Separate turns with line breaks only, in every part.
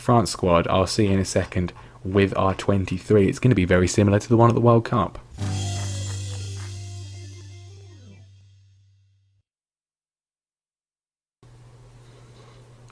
France squad, I'll see in a second, with our 23, it's going to be very similar to the one at the World Cup.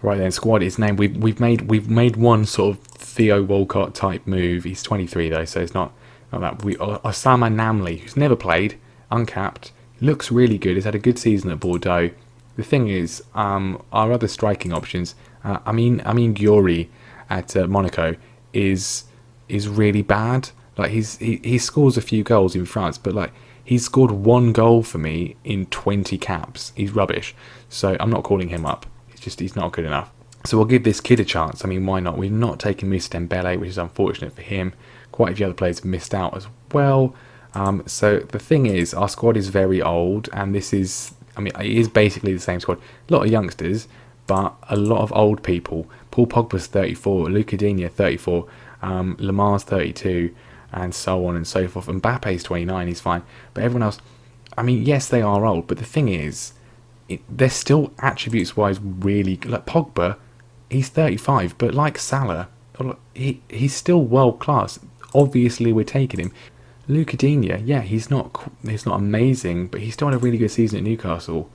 Right then, squad is named. We've made one sort of Theo Walcott type move. He's 23 though, so it's not that. Osama Namli, who's never played, uncapped, looks really good. He's had a good season at Bordeaux. The thing is, our other striking options. I mean, Gyuri at Monaco is really bad. Like he scores a few goals in France, but like he's scored one goal for me in 20 caps. He's rubbish. So I'm not calling him up. He's not good enough. So we'll give this kid a chance. I mean, why not? We've not taken Moussa Dembele, which is unfortunate for him. Quite a few other players have missed out as well. So the thing is, our squad is very old, and this is, I mean, it is basically the same squad. A lot of youngsters, but a lot of old people. Paul Pogba's 34, Luca Digne 34, Lamar's 32, and so on and so forth. Mbappe's 29, he's fine. But everyone else, I mean, yes, they are old, but the thing is, they're still attributes-wise really good. Like Pogba, he's 35, but like Salah, he's still world-class. Obviously, we're taking him. Luca Digne, yeah, he's not amazing, but he's still had a really good season at Newcastle.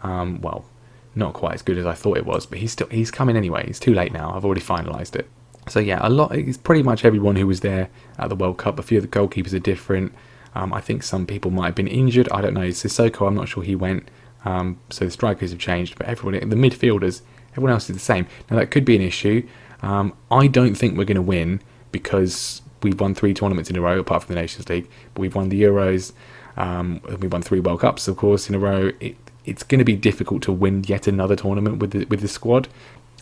Well, not quite as good as I thought it was, but he's coming anyway. It's too late now. I've already finalised it. So yeah, it's pretty much everyone who was there at the World Cup. A few of the goalkeepers are different. I think some people might have been injured. I don't know. Sissoko, I'm not sure he went. So the strikers have changed, but everyone, the midfielders, everyone else is the same. Now that could be an issue. I don't think we're going to win because we've won 3 tournaments in a row, apart from the Nations League. But we've won the Euros. We've won 3 World Cups, of course, in a row. It's going to be difficult to win yet another tournament with the squad.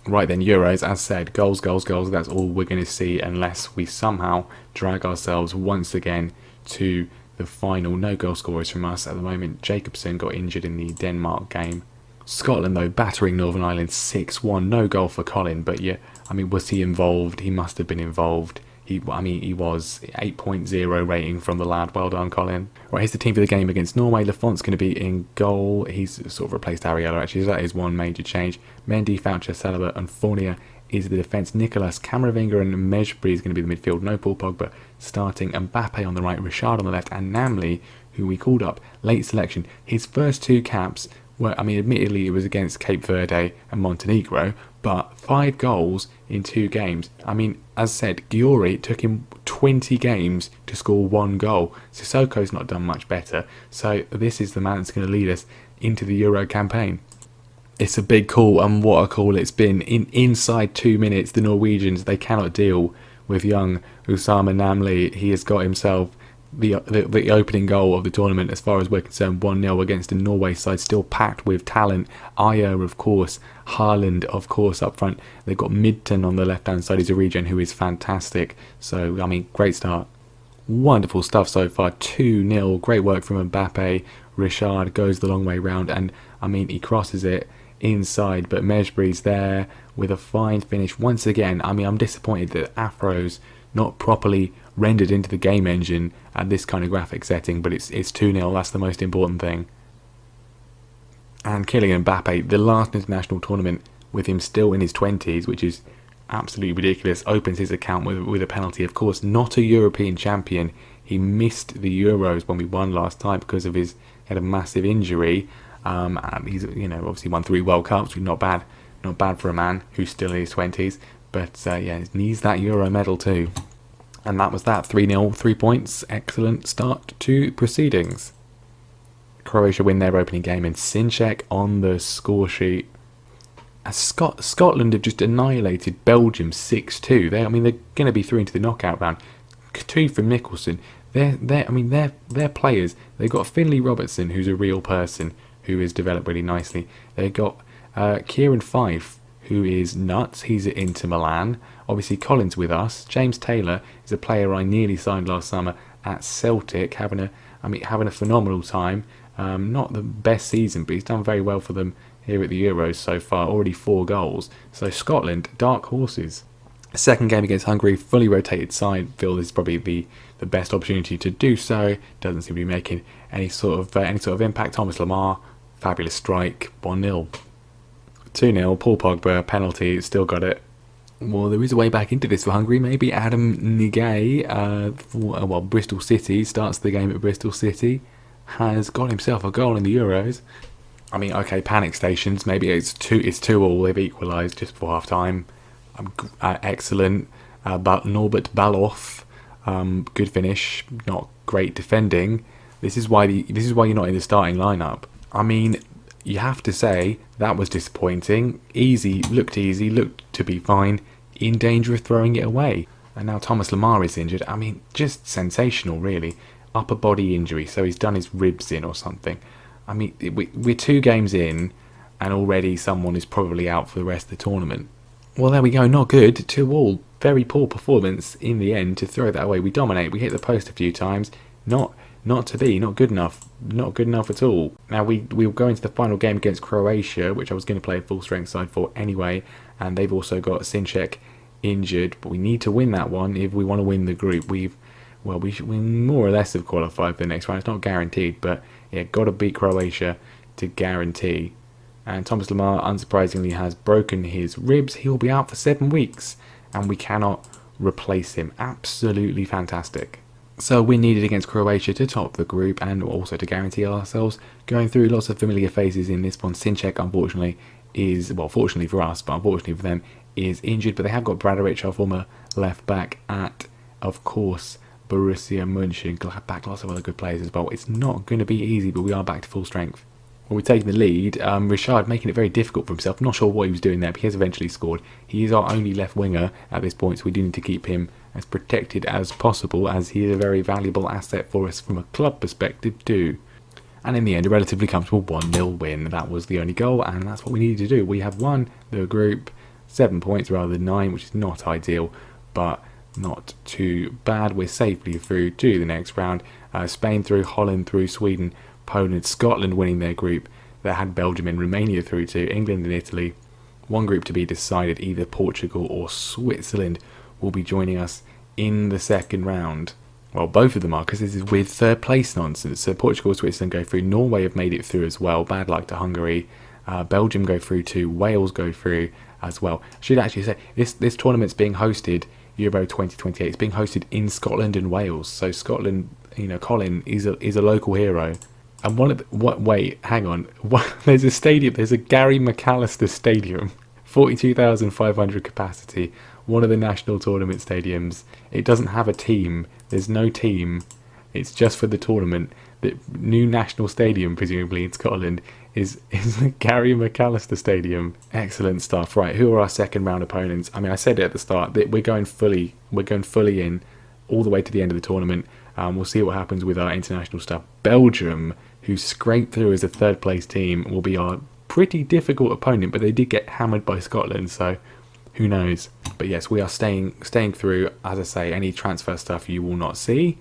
Right then, Euros, as said, goals. That's all we're going to see unless we somehow drag ourselves once again to the final. No goal scorers from us at the moment. Jacobson got injured in the Denmark game. Scotland, though, battering Northern Ireland 6-1. No goal for Colin, but yeah, I mean, was he involved? He must have been involved. He was 8.0 rating from the lad. Well done, Colin. Right, here's the team for the game against Norway. Lafont's going to be in goal. He's sort of replaced Ariella, actually. So that is one major change. Mendy, Foucher, Saliba and Fournier is the defence. Nicolas, Camavinga and Mejbri is going to be the midfield. No Paul Pogba starting. Mbappe on the right, Richard on the left, and Namli, who we called up. Late selection. His first 2 caps were, I mean, admittedly it was against Cape Verde and Montenegro, but 5 goals in 2 games. I mean, as said, Gyuri took him 20 games to score 1 goal. Sissoko's not done much better. So this is the man that's going to lead us into the Euro campaign. It's a big call, and what a call it's been. Inside 2 minutes, the Norwegians, they cannot deal with young Osama Namli. He has got himself the opening goal of the tournament, as far as we're concerned, 1-0 against a Norway side still packed with talent. Ayer, of course, Haaland, of course, up front. They've got Midton on the left-hand side. He's a regen who is fantastic. So, I mean, great start. Wonderful stuff so far. 2-0. Great work from Mbappe. Richard goes the long way round, and, I mean, he crosses it inside, but Mejbri's there with a fine finish once again. I mean, I'm disappointed that Afro's not properly rendered into the game engine at this kind of graphic setting, but it's 2-0. That's the most important thing. And Kylian Mbappe, the last international tournament with him still in his 20s, which is absolutely ridiculous, opens his account with a penalty. Of course, not a European champion. He missed the Euros when we won last time because of he had a massive injury. And he's, obviously won 3 World Cups, which is not bad for a man who's still in his 20s. But yeah, he needs that Euro medal too. And that was that. 3-0, 3 points. Excellent start to proceedings. Croatia win their opening game, and Sinček on the score sheet. As Scotland have just annihilated Belgium 6-2. They're going to be through into the knockout round. 2 from Nicholson. They're players. They've got Finlay Robertson, who's a real person, who has developed really nicely. They've got Kieran Fife, who is nuts. He's at Inter Milan. Obviously, Colin's with us. James Taylor is a player I nearly signed last summer at Celtic, having a phenomenal time. Not the best season, but he's done very well for them here at the Euros so far. Already 4 goals. So Scotland, dark horses. Second game against Hungary, fully rotated side. Feel this is probably the best opportunity to do so. Doesn't seem to be making any sort of impact. Thomas Lemar, fabulous strike. 1-0. 2-0. Paul Pogba, penalty. Still got it. Well, there is a way back into this for Hungary. Maybe Adam Nigay, Bristol City, starts the game at Bristol City, has got himself a goal in the Euros. I mean, okay, panic stations. Maybe it's 2-2 They've equalised just before half time. Excellent. But Norbert Baloff, good finish. Not great defending. This is why you're not in the starting lineup. I mean, you have to say that was disappointing. Looked to be fine. In danger of throwing it away. And now Thomas Lamar is injured. I mean, just sensational, really. Upper body injury, so he's done his ribs in or something. I mean, we're 2 games in, and already someone is probably out for the rest of the tournament. Well, there we go. Not good. 2-2. Very poor performance in the end to throw that away. We dominate. We hit the post a few times. Not good enough. Not good enough at all. Now we'll go into the final game against Croatia, which I was going to play a full strength side for anyway, and they've also got Sinček injured, but we need to win that one if we want to win the group. We more or less have qualified for the next round. It's not guaranteed, but yeah, got to beat Croatia to guarantee. And Thomas Lamar, unsurprisingly, has broken his ribs. He'll be out for 7 weeks, and we cannot replace him. Absolutely fantastic. So we're needed against Croatia to top the group and also to guarantee ourselves going through. Lots of familiar faces in this one. Sinček, unfortunately, fortunately for us, but unfortunately for them, is injured. But they have got Bradaric, our former left back, at, of course, Borussia Monchengladbach. Lots of other good players as well. It's not going to be easy, but we are back to full strength. Well, we're taking the lead. Richard making it very difficult for himself. Not sure what he was doing there, but he has eventually scored. He is our only left winger at this point, so we do need to keep him as protected as possible, as he is a very valuable asset for us from a club perspective too. And in the end, a relatively comfortable 1-0 win. That was the only goal, and that's what we needed to do. We have won the group, 7 points rather than 9, which is not ideal, but not too bad. We're safely through to the next round. Spain through, Holland through, Sweden, Poland, Scotland winning their group. They had Belgium and Romania through to, England and Italy. One group to be decided, either Portugal or Switzerland will be joining us in the second round. Well, both of them are, because this is with third place nonsense. So Portugal and Switzerland go through. Norway have made it through as well. Bad luck to Hungary. Belgium go through too. Wales go through as well. I should actually say, this tournament's being hosted, Euro 2028, it's being hosted in Scotland and Wales. So Scotland, Colin is a local hero. And hang on. There's a stadium, there's a Gary McAllister Stadium, 42,500 capacity. One of the national tournament stadiums. It doesn't have a team. There's no team. It's just for the tournament. The new national stadium, presumably in Scotland, is the Gary McAllister Stadium. Excellent stuff. Right, who are our second round opponents? I mean, I said it at the start that we're going fully in all the way to the end of the tournament. We'll see what happens with our international stuff. Belgium, who scraped through as a third place team, will be our pretty difficult opponent, but they did get hammered by Scotland, so who knows. But yes, we are staying through. As I say, any transfer stuff you will not see,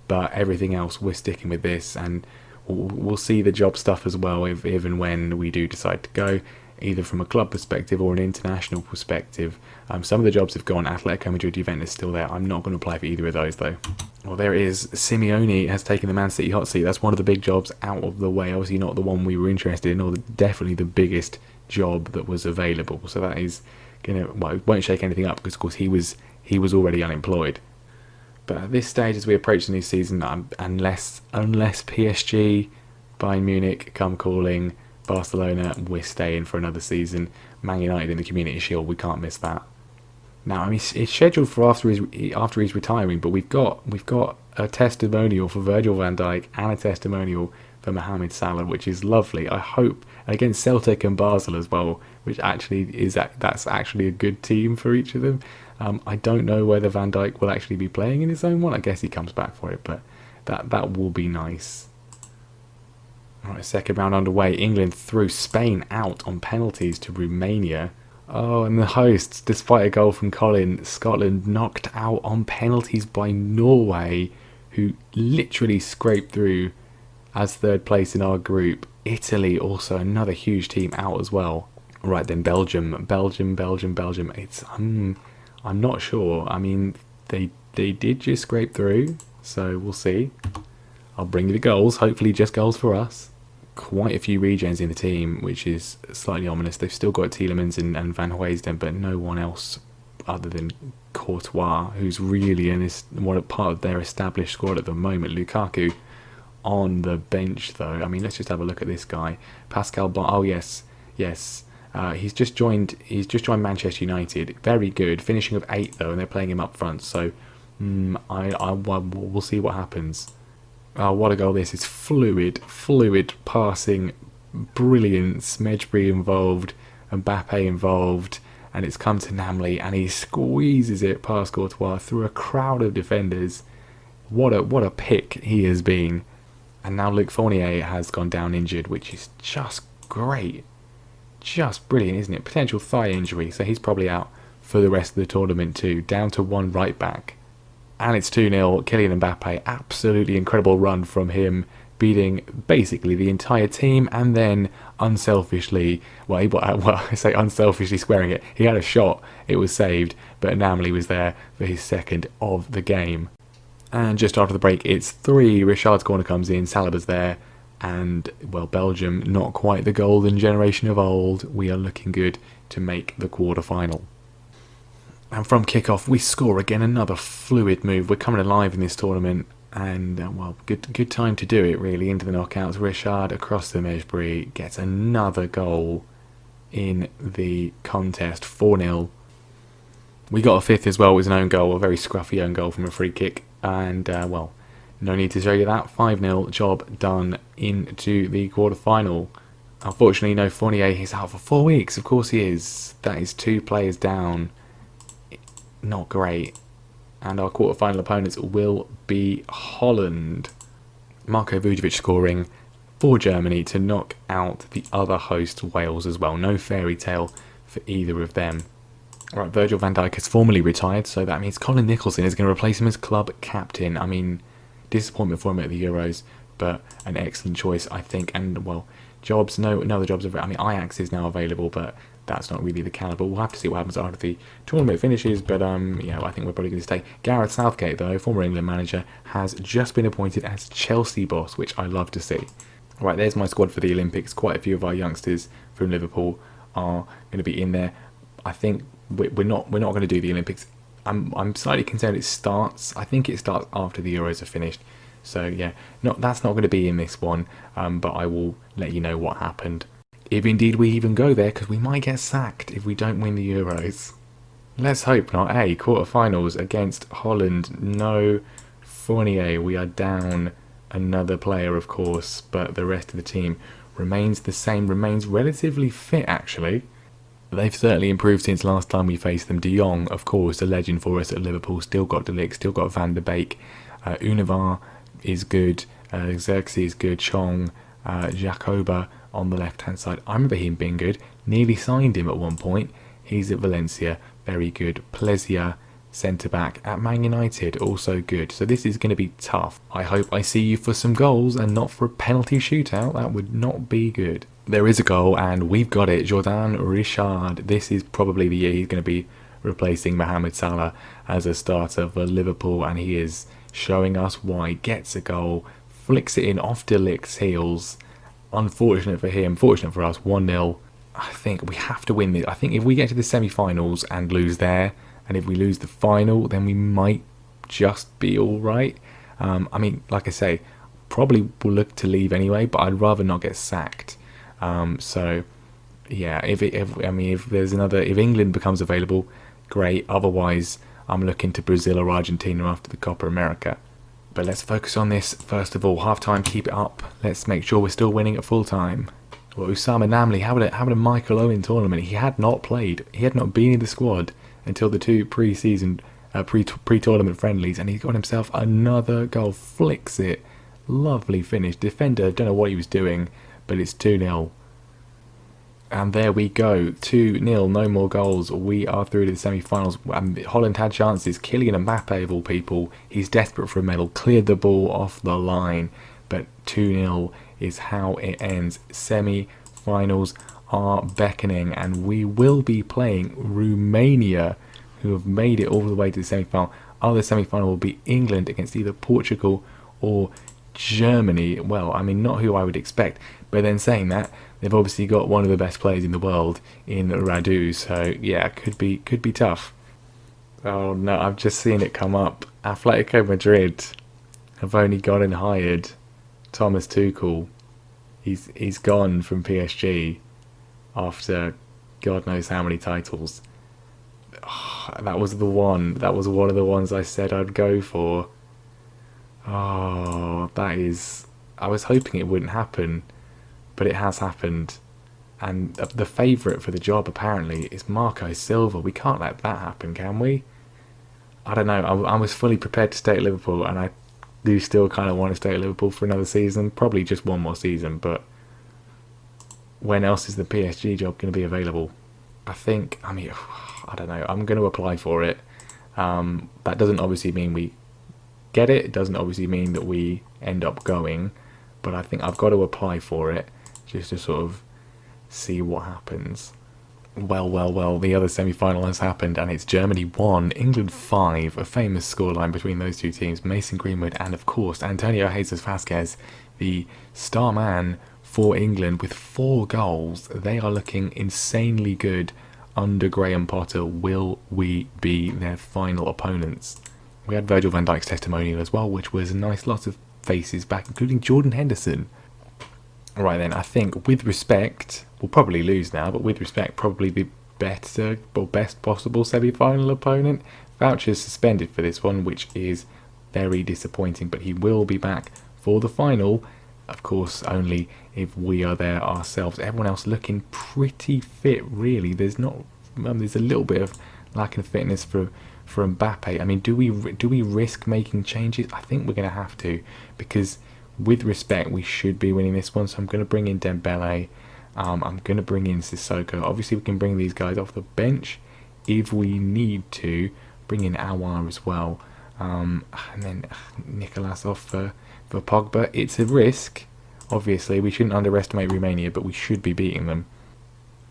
but everything else we're sticking with this, and we'll see the job stuff as well if and when we do decide to go, either from a club perspective or an international perspective. Some of the jobs have gone. Atletico Madrid, Juventus still there. I'm not going to apply for either of those though. Well, there it is. Simeone has taken the Man City hot seat. That's one of the big jobs out of the way. Obviously not the one we were interested in, or definitely the biggest job that was available. So that is it won't shake anything up, because of course he was already unemployed. But at this stage, as we approach the new season, unless PSG, Bayern Munich come calling, Barcelona, we're staying for another season. Man United in the Community Shield, we can't miss that. Now, I mean, it's scheduled for after he's retiring, but we've got a testimonial for Virgil van Dijk and a testimonial for Mohamed Salah, which is lovely. I hope against Celtic and Basel as well, which that's actually a good team for each of them. I don't know whether Van Dijk will actually be playing in his own one. I guess he comes back for it, but that will be nice. Alright, second round underway. England threw Spain out on penalties to Romania. Oh, and the hosts, despite a goal from Colin, Scotland knocked out on penalties by Norway, who literally scraped through as third place in our group. Italy, also another huge team, out as well. Right then, Belgium. It's I'm not sure. I mean, they did just scrape through, so we'll see. I'll bring you the goals. Hopefully just goals for us. Quite a few regens in the team, which is slightly ominous. They've still got Tielemans and Van Huysden, but no one else other than Courtois, who's really in this one part of their established squad at the moment. Lukaku on the bench though. I mean, let's just have a look at this guy, Pascal Blanc. Oh yes. He's just joined Manchester United. Very good, finishing of 8th though, and they're playing him up front. So we'll see what happens. Oh, what a goal this is. Fluid passing, brilliant. Smedjbury involved, Mbappe involved, and it's come to Namli, and he squeezes it past Courtois through a crowd of defenders. What a pick he has been. And now Luc Fournier has gone down injured, which is just great. Just brilliant, isn't it? Potential thigh injury, so he's probably out for the rest of the tournament too. Down to one right back. And it's 2-0. Kylian Mbappe, absolutely incredible run from him, beating basically the entire team, and then unselfishly, I say unselfishly squaring it. He had a shot, it was saved, but Namli was there for his second of the game. And just after the break, it's 3. Richard's corner comes in, Saliba's there, and, well, Belgium, not quite the golden generation of old. We are looking good to make the quarter-final. And from kickoff, we score again, another fluid move. We're coming alive in this tournament, and well, good time to do it really. Into the knockouts, Richard across the Mejbri gets another goal in the contest, 4-0. We got a 5th as well. It was an own goal, a very scruffy own goal from a free kick, and well, no need to show you that. 5-0, job done into the quarter-final. Unfortunately, no Fournier. He's out for 4 weeks. Of course he is. That is 2 players down. Not great. And our quarter-final opponents will be Holland. Marko Vujovic scoring for Germany to knock out the other host, Wales, as well. No fairy tale for either of them. Alright, Virgil van Dijk has formally retired, so that means Colin Nicholson is going to replace him as club captain. I mean, disappointment for him at the Euros, but an excellent choice, I think. And, well, jobs, no other jobs. I mean, Ajax is now available, but that's not really the calibre. We'll have to see what happens after the tournament finishes, but yeah, I think we're probably going to stay. Gareth Southgate, though, former England manager, has just been appointed as Chelsea boss, which I love to see. Right, there's my squad for the Olympics. Quite a few of our youngsters from Liverpool are going to be in there. I think we're not going to do the Olympics. I'm slightly concerned it starts. I think it starts after the Euros are finished. So yeah, that's not going to be in this one. But I will let you know what happened, if indeed we even go there, because we might get sacked if we don't win the Euros. Let's hope not. Quarterfinals against Holland. No Fournier. We are down another player, of course, but the rest of the team remains the same. Remains relatively fit, actually. They've certainly improved since last time we faced them. De Jong, of course, a legend for us at Liverpool. Still got De Ligt, still got Van der Beek. Univar is good. Xerxes is good. Chong, Jacoba on the left-hand side. I remember him being good. Nearly signed him at one point. He's at Valencia. Very good. Plezier, centre-back at Man United. Also good. So this is going to be tough. I hope I see you for some goals and not for a penalty shootout. That would not be good. There is a goal and we've got it. Jordan Richard. This is probably the year he's going to be replacing Mohamed Salah as a starter for Liverpool, and he is showing us why. Gets a goal. Flicks it in off De Ligt's heels. Unfortunate for him, fortunate for us, 1-0. I think we have to win this. I think if we get to the semi-finals and lose there, and if we lose the final, then we might just be alright. I mean, like I say, probably will look to leave anyway, but I'd rather not get sacked. So, yeah, if England becomes available, great. Otherwise, I'm looking to Brazil or Argentina after the Copa America. But let's focus on this first of all. Half-time, keep it up. Let's make sure we're still winning at full-time. Well, Usama Namli, how about a Michael Owen tournament? He had not played. He had not been in the squad until the 2 pre-season, pre-tournament friendlies, and he's got himself another goal. Flicks it. Lovely finish. Defender, don't know what he was doing, but it's 2-0. And there we go, 2-0, no more goals. We are through to the semi-finals. Holland had chances. Kylian Mbappe, of all people, he's desperate for a medal. Cleared the ball off the line, but 2-0 is how it ends. Semi-finals are beckoning, and we will be playing Romania, who have made it all the way to the semi-final. Other semi-final will be England against either Portugal or Germany. Well, I mean, not who I would expect, but then saying that, they've obviously got one of the best players in the world in Radu, so yeah, could be tough. Oh no, I've just seen it come up. Atletico Madrid have only gone and hired Thomas Tuchel. He's gone from PSG after God knows how many titles. Oh, that was the one. That was one of the ones I said I'd go for. Oh, that is. I was hoping it wouldn't happen, but it has happened. And the favourite for the job apparently is Marco Silva. We can't let that happen, can we? I don't know. I was fully prepared to stay at Liverpool, and I do still kind of want to stay at Liverpool for another season. Probably just one more season, but when else is the PSG job going to be available? I think, I mean, I don't know. I'm going to apply for it. That doesn't obviously mean we get it. It doesn't obviously mean that we end up going. But I think I've got to apply for it just to sort of see what happens. Well, the other semi-final has happened, and it's Germany 1, England 5, a famous scoreline between those two teams. Mason Greenwood and, of course, Antonio Jesus Vasquez, the star man for England with 4 goals. They are looking insanely good under Graham Potter. Will we be their final opponents? We had Virgil van Dijk's testimonial as well, which was nice. Lots of faces back, including Jordan Henderson. Right then, I think with respect, we'll probably lose now, but with respect, probably the better or best possible semi-final opponent. Voucher's suspended for this one, which is very disappointing, but he will be back for the final. Of course, only if we are there ourselves. Everyone else looking pretty fit, really. There's not, there's a little bit of lack of fitness for Mbappe. I mean, do we risk making changes? I think we're going to have to, because with respect, we should be winning this one. So I'm going to bring in Dembele. I'm going to bring in Sissoko. Obviously, we can bring these guys off the bench if we need to. Bring in Aouar as well. And then Nicolas off for Pogba. It's a risk. Obviously, we shouldn't underestimate Romania, but we should be beating them.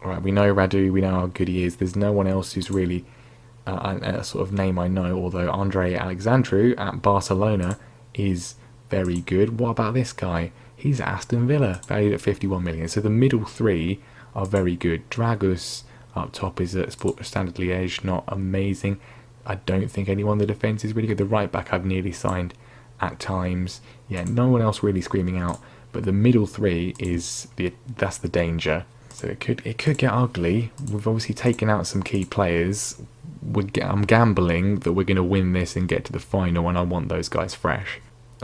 Alright, we know Radu. We know how good he is. There's no one else who's really a sort of name I know, although Andre Alexandru at Barcelona is very good. What about this guy? He's at Aston Villa, valued at 51 million. So the middle 3 are very good. Dragus up top is at Standard Liège, not amazing. I don't think anyone in the defence is really good. The right back I've nearly signed at times. Yeah, no one else really screaming out. But the middle 3 that's the danger. So it could get ugly. We've obviously taken out some key players. I'm gambling that we're going to win this and get to the final, and I want those guys fresh.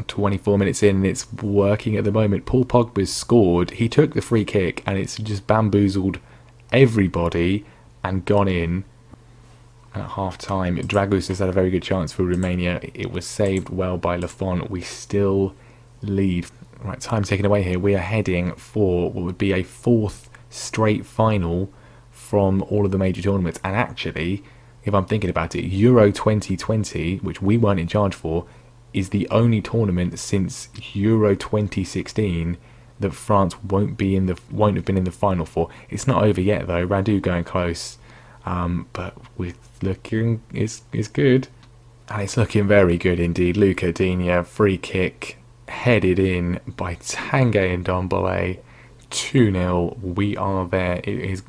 24 minutes in, and it's working at the moment. Paul Pogba's scored. He took the free kick, and it's just bamboozled everybody and gone in at half time. Dragus has had a very good chance for Romania. It was saved well by Lafont. We still lead. Right, time taken away here. We are heading for what would be a 4th straight final from all of the major tournaments. And actually, if I'm thinking about it, Euro 2020, which we weren't in charge for, is the only tournament since Euro 2016 that France won't have been in the final for. It's not over yet though. Radu going close, but we're looking it's good, and it's looking very good indeed. Luca Digne, free kick headed in by Tanguy and Ndombele. 2-0. We are there. It's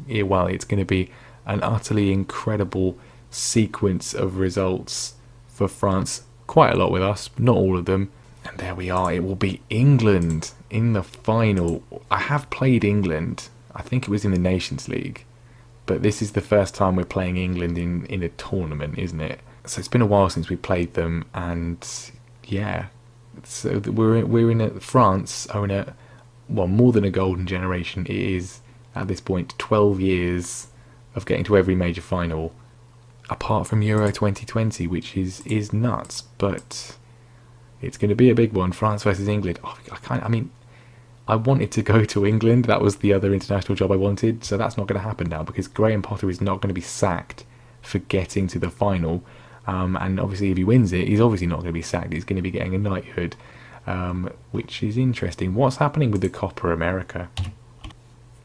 going to be an utterly incredible sequence of results for France. Quite a lot with us, not all of them. And there we are. It will be England in the final. I have played England. I think it was in the Nations League. But this is the first time we're playing England in a tournament, isn't it? So it's been a while since we played them. And yeah, so we're in France are in a, well, more than a golden generation. It is, at this point, 12 years of getting to every major final. Apart from Euro 2020, which is nuts, but it's going to be a big one. France versus England. Oh, I wanted to go to England. That was the other international job I wanted, so that's not going to happen now because Graham Potter is not going to be sacked for getting to the final. And obviously, if he wins it, he's obviously not going to be sacked. He's going to be getting a knighthood, which is interesting. What's happening with the Copa America?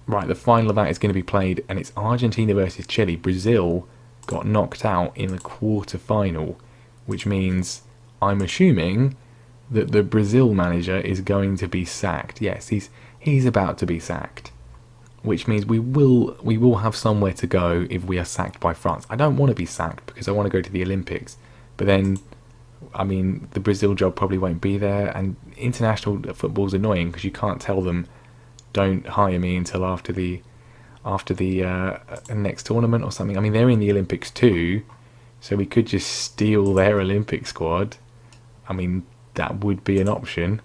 Right, the final of that is going to be played, and it's Argentina versus Chile. Brazil got knocked out in the quarter-final, which means I'm assuming that the Brazil manager is going to be sacked. Yes, he's about to be sacked. which means we will have somewhere to go if we are sacked by France. I don't want to be sacked because I want to go to the Olympics, but then, I mean, the Brazil job probably won't be there, and international football's annoying because you can't tell them don't hire me until after the next tournament or something. I mean, they're in the Olympics too, so we could just steal their Olympic squad. I mean, that would be an option.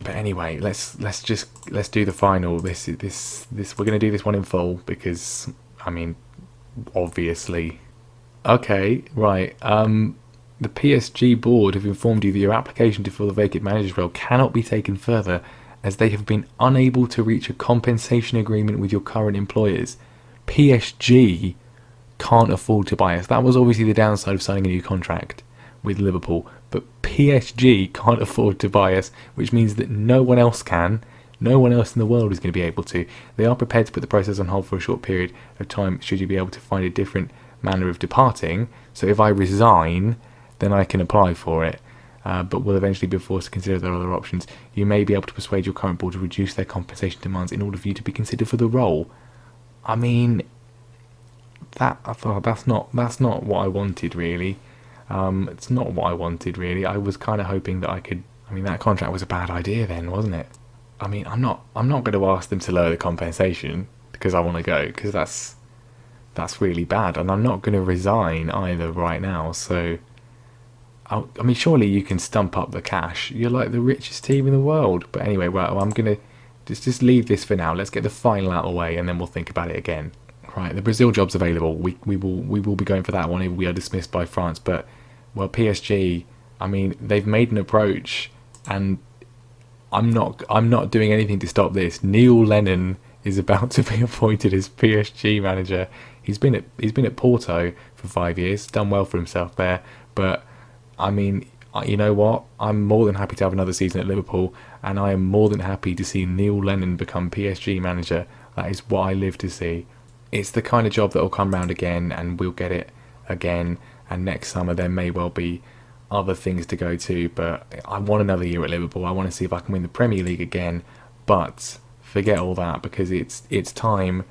But anyway, let's do the final. This we're gonna do this one in full because, I mean, obviously. Okay, right. The PSG board have informed you that your application to fill the vacant manager's role cannot be taken further, as they have been unable to reach a compensation agreement with your current employers. PSG can't afford to buy us. That was obviously the downside of signing a new contract with Liverpool, but PSG can't afford to buy us, which means that no one else can. No one else in the world is going to be able to. They are prepared to put the process on hold for a short period of time should you be able to find a different manner of departing. So if I resign, then I can apply for it, but will eventually be forced to consider their other options. You may be able to persuade your current board to reduce their compensation demands in order for you to be considered for the role. I mean, that's not what I wanted really. It's not what I wanted really. I was kind of hoping that I could. I mean, that contract was a bad idea then, wasn't it? I mean, I'm not going to ask them to lower the compensation because I want to go, because that's really bad, and I'm not going to resign either right now. So, I mean, surely you can stump up the cash. You're like the richest team in the world. But anyway, well, I'm going to just leave this for now. Let's get the final out of the way, and then we'll think about it again. Right, the Brazil job's available. We will be going for that one if we are dismissed by France. But, well, PSG, I mean, they've made an approach, and I'm not doing anything to stop this. Neil Lennon is about to be appointed as PSG manager. He's been at Porto for 5 years, done well for himself there. But I mean, you know what? I'm more than happy to have another season at Liverpool, and I am more than happy to see Neil Lennon become PSG manager. That is what I live to see. It's the kind of job that will come round again, and we'll get it again. And next summer there may well be other things to go to, but I want another year at Liverpool. I want to see if I can win the Premier League again. But forget all that, because it's time.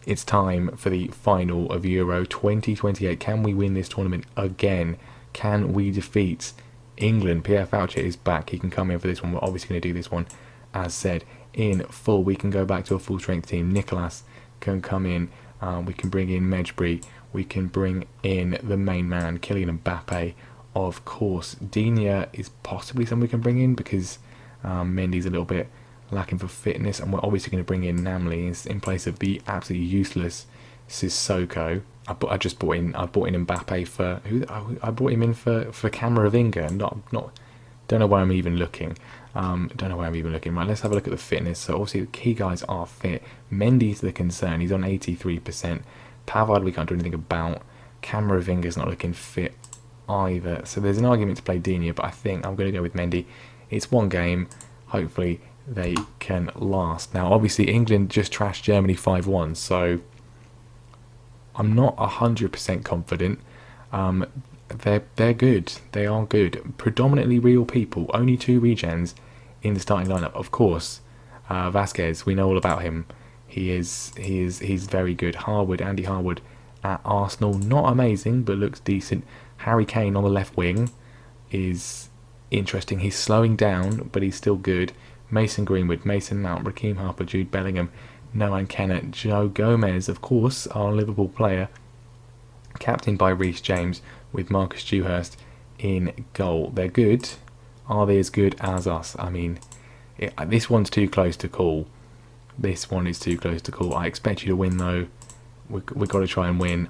It's time for the final of Euro 2028. Can we win this tournament again? Can we defeat England? Pierre Faucher is back. He can come in for this one. We're obviously going to do this one, as said, in full. We can go back to a full strength team. Nicolas can come in. We can bring in Mejbri. We can bring in the main man, Kylian Mbappe. Of course, Digne is possibly someone we can bring in, because Mendy's a little bit lacking for fitness, and we're obviously going to bring in Namli in place of the absolutely useless Sissoko. I bought in Mbappe for who? I brought him in for Camavinga. Don't know where I'm even looking. Right, let's have a look at the fitness. So obviously the key guys are fit. Mendy's the concern. He's on 83%. Pavard we can't do anything about. Camavinga's not looking fit either. So there's an argument to play Digne, but I think I'm going to go with Mendy. It's one game. Hopefully they can last. Now, obviously, England just trashed Germany 5-1, so I'm not 100% confident. They're good. They are good. Predominantly real people. Only 2 regens in the starting lineup. Of course, Vasquez. We know all about him. He's very good. Andy Harwood at Arsenal, not amazing, but looks decent. Harry Kane on the left wing is interesting. He's slowing down, but he's still good. Mason Greenwood, Mason Mount, Raheem Harper, Jude Bellingham, Noah Kennett, Joe Gomez, of course, our Liverpool player, captained by Reece James, with Marcus Dewhurst in goal. They're good. Are they as good as us? I mean, this one's too close to call. This one is too close to call. I expect you to win, though. We've got to try and win.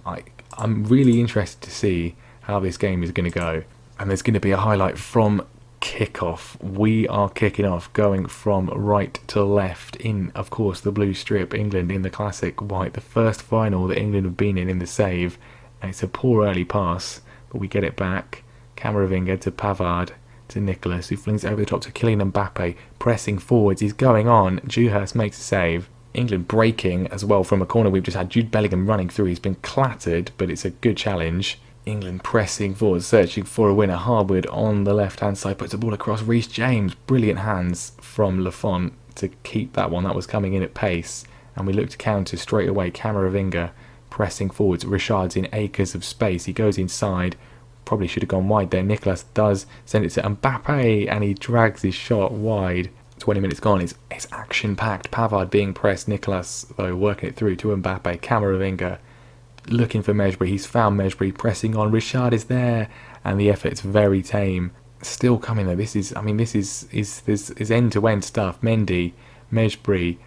I'm really interested to see how this game is going to go. And there's going to be a highlight from kickoff. We are kicking off, going from right to left in, of course, the blue strip. England in the classic white, the first final that England have been in the save. And it's a poor early pass, but we get it back. Camavinga to Pavard to Nicolas, who flings it over the top to Kylian Mbappe, pressing forwards. He's going on. Dewhurst makes a save. England breaking as well from a corner. We've just had Jude Bellingham running through. He's been clattered, but it's a good challenge. England pressing forward, searching for a winner. Harwood on the left-hand side puts the ball across. Reece James, brilliant hands from Lafont to keep that one. That was coming in at pace. and we look to counter straight away. Camavinga pressing forwards. Richard's in acres of space. He goes inside. Probably should have gone wide there. Nicolas does send it to Mbappe, and he drags his shot wide. 20 minutes gone. It's action-packed. Pavard being pressed. Nicolas, though, working it through to Mbappe. Camavinga looking for Mejbri. He's found Mejbri, pressing on. Richard is there, and the effort's very tame. Still coming though. This is end-to-end stuff. Mendy, Mejbri,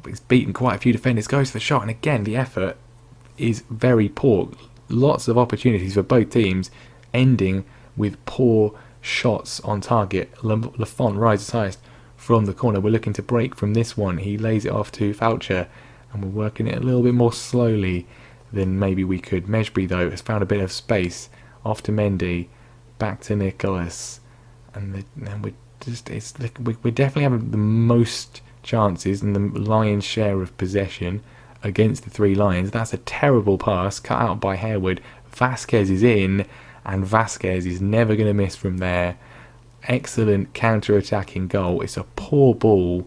he's beaten quite a few defenders. Goes for the shot, and again the effort is very poor. Lots of opportunities for both teams, ending with poor shots on target. Lafont rises highest from the corner. We're looking to break from this one. He lays it off to Foucher, and we're working it a little bit more slowly than maybe we could. Mejbri though has found a bit of space. Off to Mendy, back to Nicolas, and then we're definitely having the most chances and the lion's share of possession against the Three Lions. That's a terrible pass cut out by Harewood. Vasquez is in, and Vasquez is never going to miss from there. Excellent counter-attacking goal. It's a poor ball.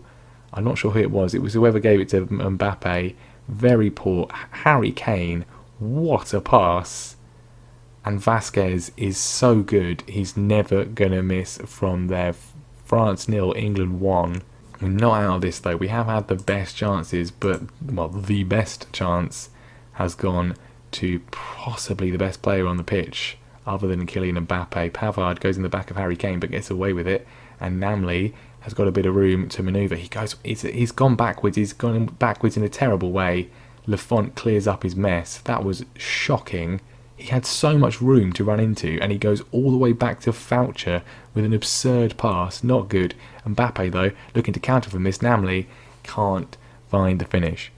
I'm not sure who it was. It was whoever gave it to Mbappe. Very poor. Harry Kane, what a pass. And Vasquez is so good. He's never going to miss from there. France 0, England 1. We're not out of this though. We have had the best chances, but the best chance has gone to possibly the best player on the pitch, other than Kylian Mbappe. Pavard goes in the back of Harry Kane, but gets away with it. And Namli has got a bit of room to manoeuvre. He's gone backwards. He's gone backwards in a terrible way. Lafont clears up his mess. That was shocking. He had so much room to run into, and he goes all the way back to Foucher with an absurd pass. Not good. Mbappe, though, looking to counter from this. Namli can't find the finish.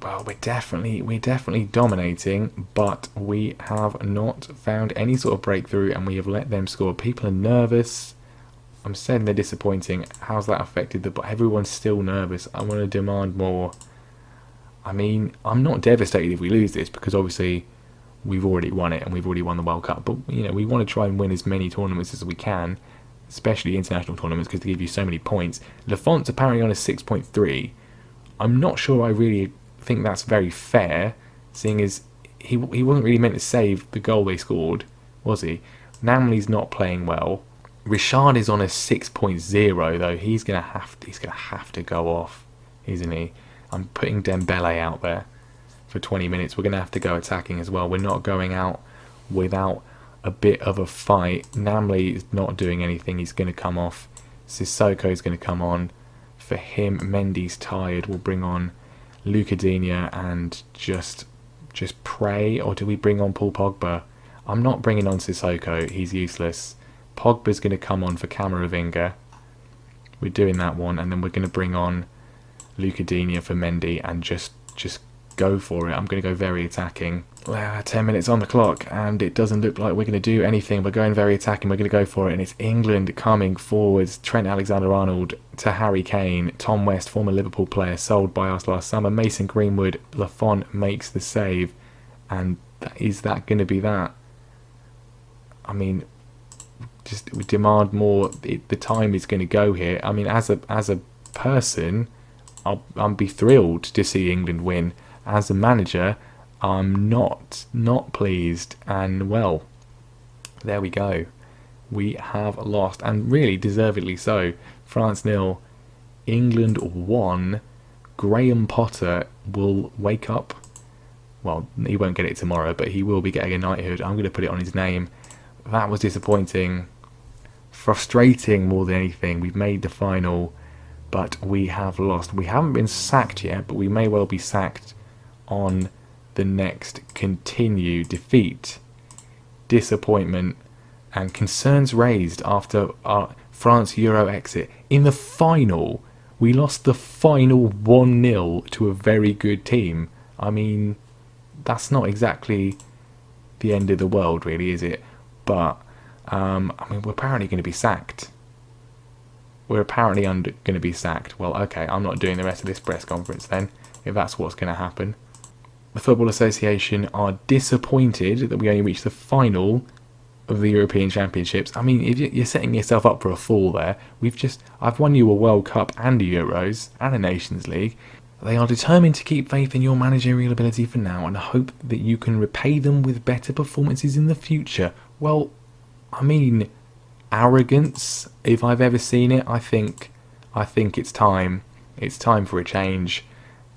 Well, we're definitely dominating, but we have not found any sort of breakthrough, and we have let them score. People are nervous. I'm saying they're disappointing. How's that affected the... Everyone's still nervous. I want to demand more. I mean, I'm not devastated if we lose this, because obviously we've already won it and we've already won the World Cup. But, we want to try and win as many tournaments as we can, especially international tournaments, because they give you so many points. Lafont's apparently on a 6.3. I'm not sure I really think that's very fair, seeing as he wasn't really meant to save the goal they scored, was he? Namli's not playing well. Richard is on a 6.0 though. He's gonna have to go off, isn't he? I'm putting Dembele out there for 20 minutes. We're gonna have to go attacking as well. We're not going out without a bit of a fight. Namli is not doing anything. He's gonna come off. Sissoko's gonna come on. For him, Mendy's tired. We'll bring on Luca Digne and just pray. Or do we bring on Paul Pogba? I'm not bringing on Sissoko. He's useless. Pogba's going to come on for Camavinga. We're doing that one, and then we're going to bring on Luca Digne for Mendy and just go for it. I'm going to go very attacking. 10 minutes on the clock, and it doesn't look like we're going to do anything. We're going very attacking. We're going to go for it, and it's England coming forwards. Trent Alexander-Arnold to Harry Kane. Tom West, former Liverpool player, sold by us last summer. Mason Greenwood. Lafont makes the save, and is that going to be that? I mean, we demand more. The time is going to go here. I mean, as a person, I'll be thrilled to see England win. As a manager, I'm not pleased, and well, there we go. We have lost, and really deservedly so. France 0, England 1. Graham Potter will wake up. Well, he won't get it tomorrow, but he will be getting a knighthood. I'm going to put it on his name. That was disappointing. Frustrating more than anything. We've made the final, but we have lost. We haven't been sacked yet, but we may well be sacked on the next continued defeat. Disappointment and concerns raised after our France Euro exit. In the final, we lost the final 1-0 to a very good team. I mean, that's not exactly the end of the world, really, is it? But I mean, we're apparently going to be sacked. We're apparently going to be sacked. Well, okay, I'm not doing the rest of this press conference then, if that's what's going to happen. The Football Association are disappointed that we only reached the final of the European Championships. I mean, if you're setting yourself up for a fall there, I've won you a World Cup and a Euros and a Nations League. They are determined to keep faith in your managerial ability for now and hope that you can repay them with better performances in the future. Well, I mean, arrogance, if I've ever seen it. I think it's time. It's time for a change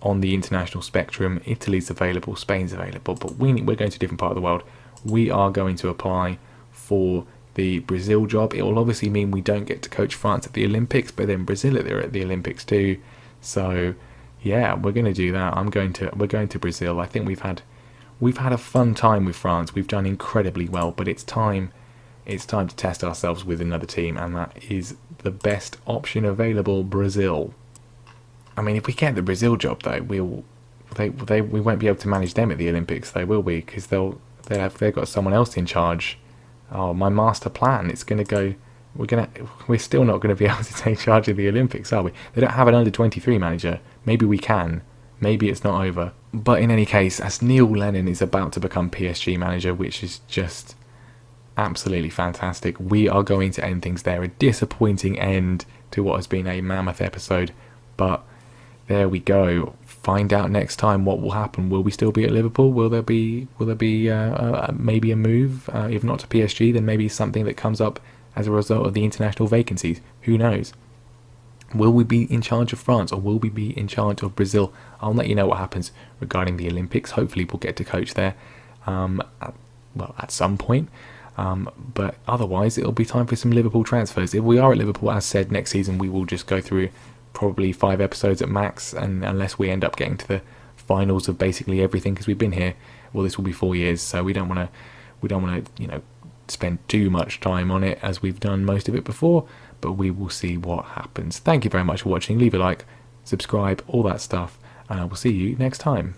on the international spectrum. Italy's available, Spain's available, but we're going to a different part of the world. We are going to apply for the Brazil job. It will obviously mean we don't get to coach France at the Olympics, but then Brazil are at the Olympics too. So yeah, we're going to do that. We're going to Brazil. I think we've had a fun time with France. We've done incredibly well, but it's time to test ourselves with another team, and that is the best option available, Brazil. I mean, if we get the Brazil job though, we won't be able to manage them at the Olympics though, will we? Because they've got someone else in charge. Oh, my master plan. It's going to go. We're still not going to be able to take charge of the Olympics, are we? They don't have an under-23 manager. Maybe we can. Maybe it's not over. But in any case, as Neil Lennon is about to become PSG manager, which is just absolutely fantastic, we are going to end things there. A disappointing end to what has been a mammoth episode. But there we go. Find out next time what will happen. Will we still be at Liverpool? Will there be maybe a move? If not to PSG, then maybe something that comes up as a result of the international vacancies. Who knows? Will we be in charge of France, or will we be in charge of Brazil? I'll let you know what happens regarding the Olympics. Hopefully we'll get to coach there at some point. But otherwise, it'll be time for some Liverpool transfers. If we are at Liverpool, as said, next season we will just go through probably 5 episodes at max, and unless we end up getting to the finals of basically everything, because we've been here, well, this will be 4 years, so we don't want to spend too much time on it as we've done most of it before, but we will see what happens. Thank you very much for watching. Leave a like, subscribe, all that stuff, and I will see you next time.